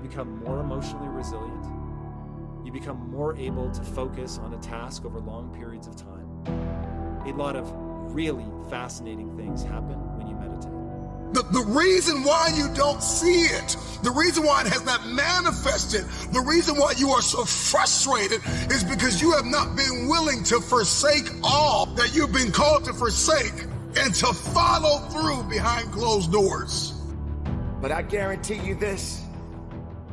you become more emotionally resilient. You become more able to focus on a task over long periods of time. A lot of really fascinating things happen when you meditate. The reason why you don't see it, the reason why it has not manifested, the reason why you are so frustrated is because you have not been willing to forsake all that you've been called to forsake and to follow through behind closed doors. But I guarantee you this,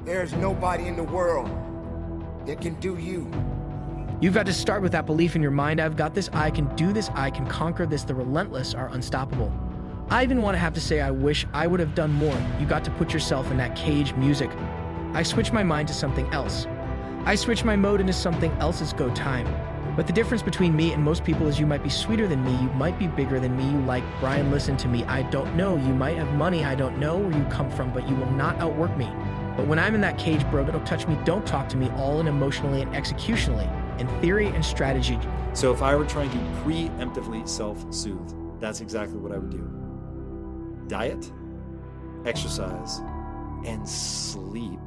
there's nobody in the world that can do you. You've got to start with that belief in your mind. I've got this, I can do this, I can conquer this. The relentless are unstoppable. I even want to have to say I wish I would have done more. You got to put yourself in that cage music. I switched my mind to something else. I switched my mode into something else's go time. But the difference between me and most people is you might be sweeter than me, you might be bigger than me, you like, Brian, listen to me, I don't know, you might have money, I don't know where you come from, but you will not outwork me. But when I'm in that cage, bro, don't touch me, don't talk to me, all in emotionally and executionally, in theory and strategy. So if I were trying to preemptively self-soothe, that's exactly what I would do. Diet, exercise, and sleep.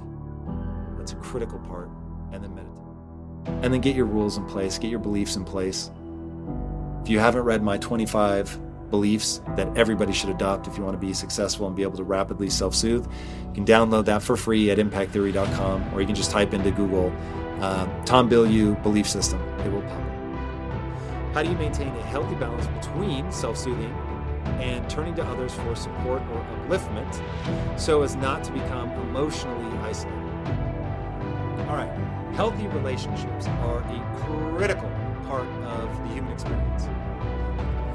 That's a critical part. And then meditate. And then get your rules in place, get your beliefs in place. If you haven't read my 25 beliefs that everybody should adopt if you want to be successful and be able to rapidly self-soothe, you can download that for free at impacttheory.com, or you can just type into Google Tom Bilyeu belief system. It will pop up. How do you maintain a healthy balance between self-soothing and turning to others for support or upliftment so as not to become emotionally isolated? All right, healthy relationships are a critical part of the human experience.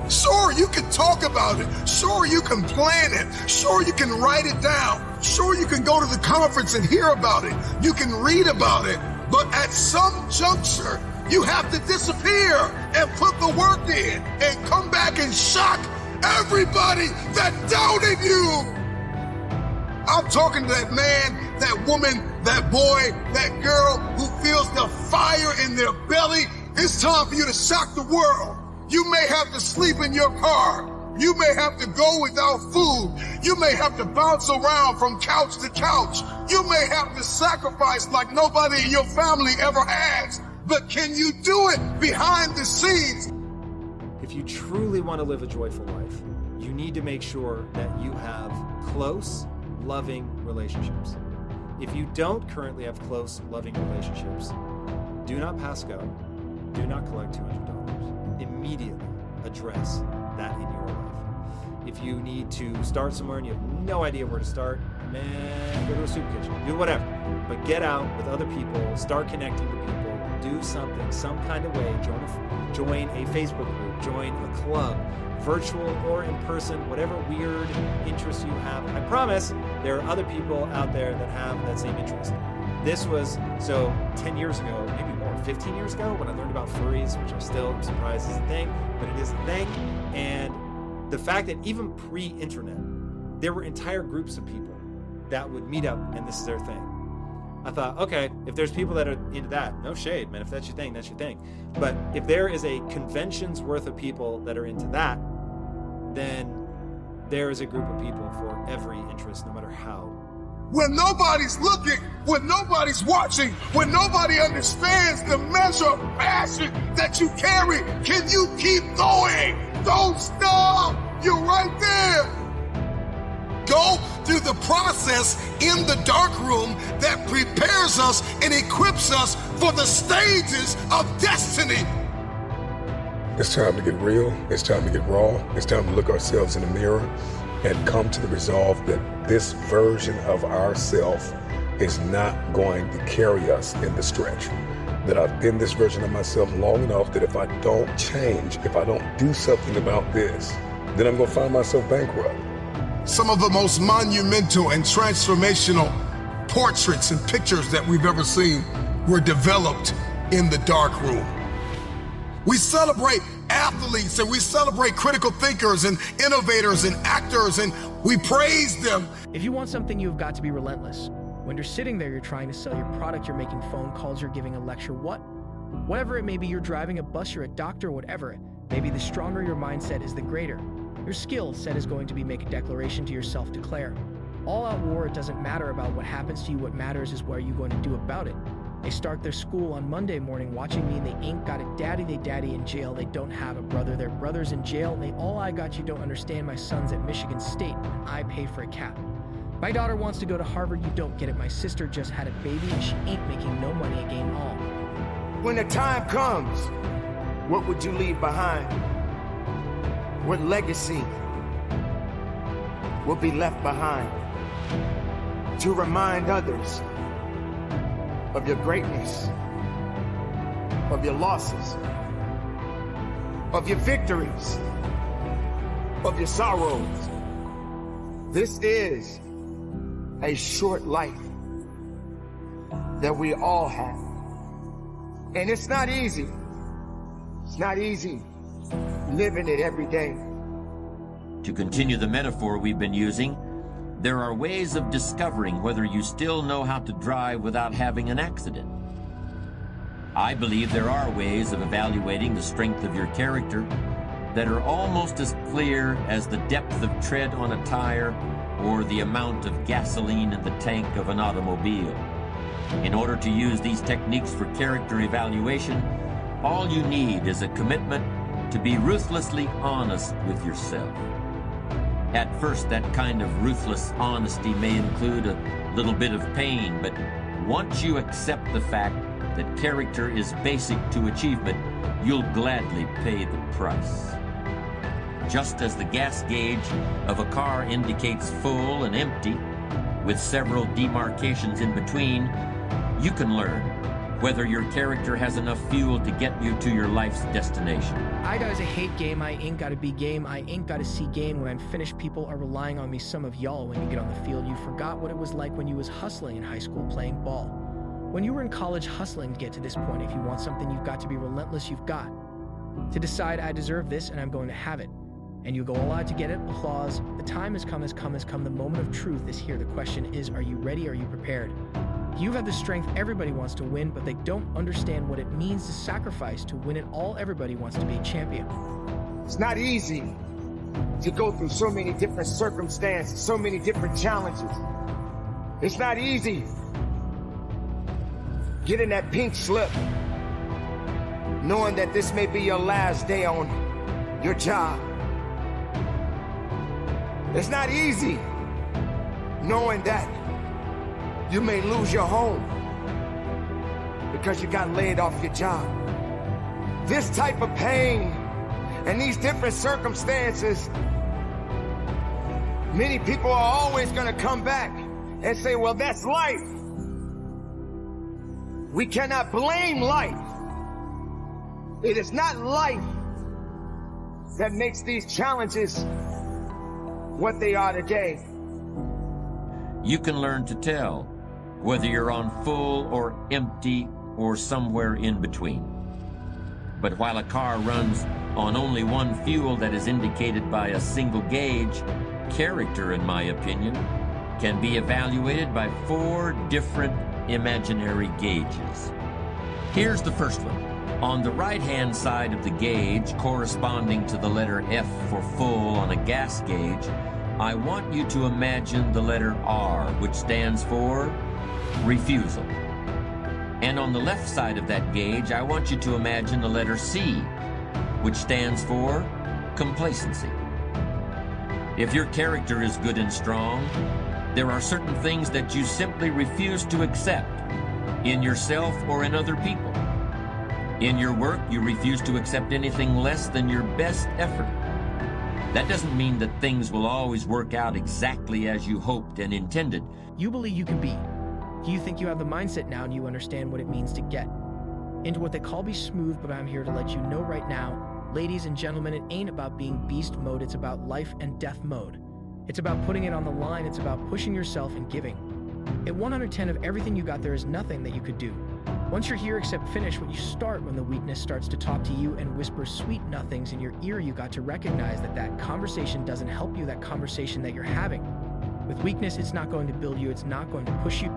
Sure, you can talk about it. Sure, you can plan it. Sure, you can write it down. Sure, you can go to the conference and hear about it. You can read about it. But at some juncture, you have to disappear and put the work in and come back and shock everybody that doubted you. I'm talking to that man, that woman, that boy, that girl who feels the fire in their belly. It's time for you to shock the world. You may have to sleep in your car. You may have to go without food. You may have to bounce around from couch to couch. You may have to sacrifice like nobody in your family ever has. But can you do it behind the scenes? If you truly want to live a joyful life, you need to make sure that you have close, loving relationships. If you don't currently have close, loving relationships, do not pass go. Do not collect $200. Immediately address that in your life. If you need to start somewhere and you have no idea where to start, man, go to a soup kitchen, do whatever. But get out with other people, start connecting to people, do something, some kind of way, join a Facebook group, join a club, virtual or in person, whatever weird interest you have. I promise there are other people out there that have that same interest. This was, so 10 years ago, maybe more, 15 years ago, when I learned about furries, which I still am surprised is a thing, but it is a thing. And the fact that even pre-internet, there were entire groups of people that would meet up and this is their thing. I thought, okay, if there's people that are into that, no shade, man. If that's your thing, that's your thing. But if there is a convention's worth of people that are into that, then there is a group of people for every interest, no matter how. When nobody's looking, when nobody's watching, when nobody understands the measure of passion that you carry, can you keep going? Don't stop. You're right there. Go through the process in the dark room that prepares us and equips us for the stages of destiny. It's time to get real. It's time to get raw. It's time to look ourselves in the mirror and come to the resolve that this version of ourself is not going to carry us in the stretch. That I've been this version of myself long enough that if I don't change, if I don't do something about this, then I'm going to find myself bankrupt. Some of the most monumental and transformational portraits and pictures that we've ever seen were developed in the dark room. We celebrate athletes and we celebrate critical thinkers and innovators and actors and we praise them. If you want something, you've got to be relentless. When you're sitting there, you're trying to sell your product, you're making phone calls, you're giving a lecture, whatever it may be, you're driving a bus, you're a doctor, whatever. Maybe the stronger your mindset is, the greater. Your skill set is going to be make a declaration to yourself, declare. All-out war, it doesn't matter about what happens to you. What matters is what are you going to do about it. They start their school on Monday morning watching me and they ain't got a daddy, they daddy in jail. They don't have a brother, their brother's in jail. And they all I got you don't understand. My son's at Michigan State and I pay for a cap. My daughter wants to go to Harvard, you don't get it. My sister just had a baby and she ain't making no money again all. When the time comes, what would you leave behind? What legacy will be left behind to remind others of your greatness, of your losses, of your victories, of your sorrows? This is a short life that we all have. And it's not easy. It's not easy living it every day. To continue the metaphor we've been using, there are ways of discovering whether you still know how to drive without having an accident. I believe there are ways of evaluating the strength of your character that are almost as clear as the depth of tread on a tire or the amount of gasoline in the tank of an automobile. In order to use these techniques for character evaluation, all you need is a commitment to be ruthlessly honest with yourself. At first, that kind of ruthless honesty may include a little bit of pain, but once you accept the fact that character is basic to achievement, you'll gladly pay the price. Just as the gas gauge of a car indicates full and empty, with several demarcations in between, you can learn whether your character has enough fuel to get you to your life's destination. I got a hate game, I ain't gotta be game, I ain't gotta see game. When I'm finished, people are relying on me. Some of y'all, when you get on the field, you forgot what it was like when you was hustling in high school playing ball. When you were in college hustling to get to this point, if you want something, you've got to be relentless. You've got to decide, I deserve this and I'm going to have it. And you go all out to get it. Applause. The time has come, has come, has come. The moment of truth is here. The question is, are you ready? Are you prepared? You have the strength. Everybody wants to win, but they don't understand what it means to sacrifice to win it all. Everybody wants to be a champion. It's not easy to go through so many different circumstances, so many different challenges. It's not easy getting that pink slip, knowing that this may be your last day on your job. It's not easy knowing that you may lose your home because you got laid off your job. This type of pain and these different circumstances, many people are always going to come back and say, well, that's life. We cannot blame life. It is not life that makes these challenges what they are today. You can learn to tell whether you're on full or empty or somewhere in between. But while a car runs on only one fuel that is indicated by a single gauge, character, in my opinion, can be evaluated by 4 different imaginary gauges. Here's the first one. On the right-hand side of the gauge, corresponding to the letter F for full on a gas gauge, I want you to imagine the letter R, which stands for refusal. And on the left side of that gauge, I want you to imagine the letter C, which stands for complacency. If your character is good and strong, there are certain things that you simply refuse to accept in yourself or in other people. In your work, you refuse to accept anything less than your best effort. That doesn't mean that things will always work out exactly as you hoped and intended. You believe you can be. You think you have the mindset now and you understand what it means to get into what they call be smooth, but I'm here to let you know right now, ladies and gentlemen, it ain't about being beast mode, it's about life and death mode. It's about putting it on the line, it's about pushing yourself and giving. At 110 of everything you got, there is nothing that you could do. Once you're here, except finish what you start. When the weakness starts to talk to you and whisper sweet nothings in your ear, you got to recognize that that conversation doesn't help you, that conversation that you're having. With weakness, it's not going to build you, it's not going to push you.